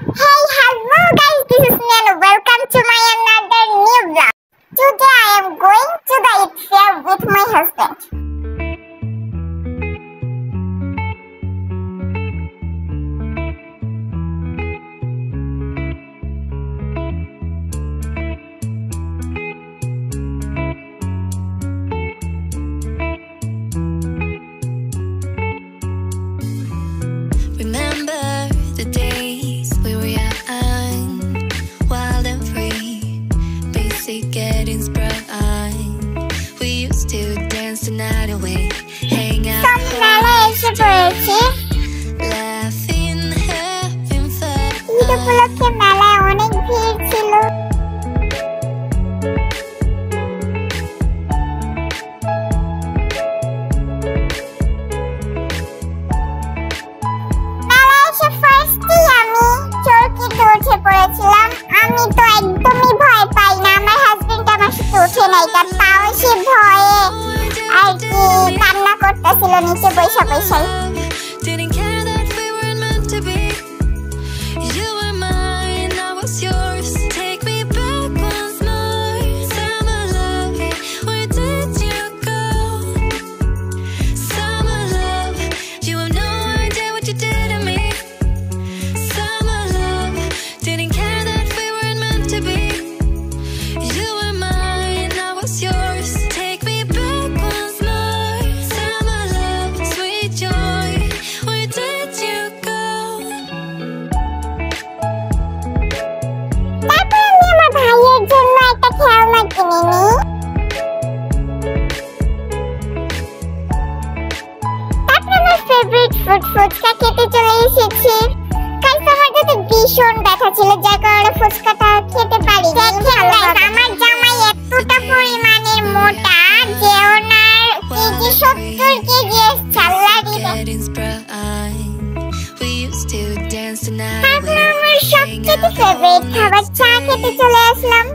Hello guys, this is me and welcome to my another new vlog. Today I am going to the Eid fair with my husband. Remember the days we were young, wild and free, basic getting sprung. We used to dance the night away, hang out, laughing, having fun. আমি তো একদমই ভয় পাই না, আমার husband আমার সাথে উঠে নাই, তার তাও সে ভয়ে আর কি কান্না করতেছিল নিচে বসে বসে। ফুচকা খেতে চলে এসেছি। কালকে আমার কাছে ভীষণ ব্যথা ছিল, যার কারণে ফুচকাটা খেতে পারি। আমার জামাই এতটা পরিমাণের মোটা যে ওনার কেজি 70 কেজি সালাডি। আমার সবচেয়ে ফেভারিট খাবার চা খেতে চলে আসলাম।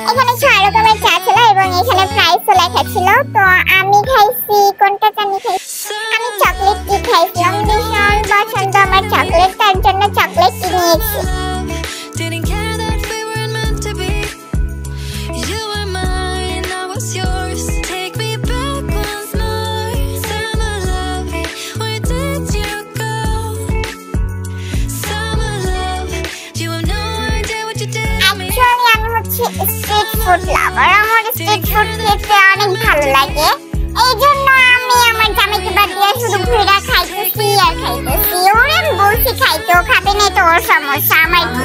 এখানে 6 রকমের চা ছিল এবং এখানে প্রাইসও লেখা ছিল। তো আমি খাইছি কোনটা জানি খাইছি, আমি চকলেট টি খাইছিলাম। ভীষণ পছন্দ আমার চকলেট, তার জন্য চকলেট টি নিয়েছি। স্ট্রিট ফুড লাভার, আমার স্ট্রিট ফুড খেতে অনেক ভালো লাগে। এই জন্য আমি আমার জামাইকে বাদ দিয়ে শুধু ঘুরে খাইতেছি আর খাইতেছি। ওরে বলছি খাইতে, ও খাবে না তো ওর সমস্যা, আমার কি।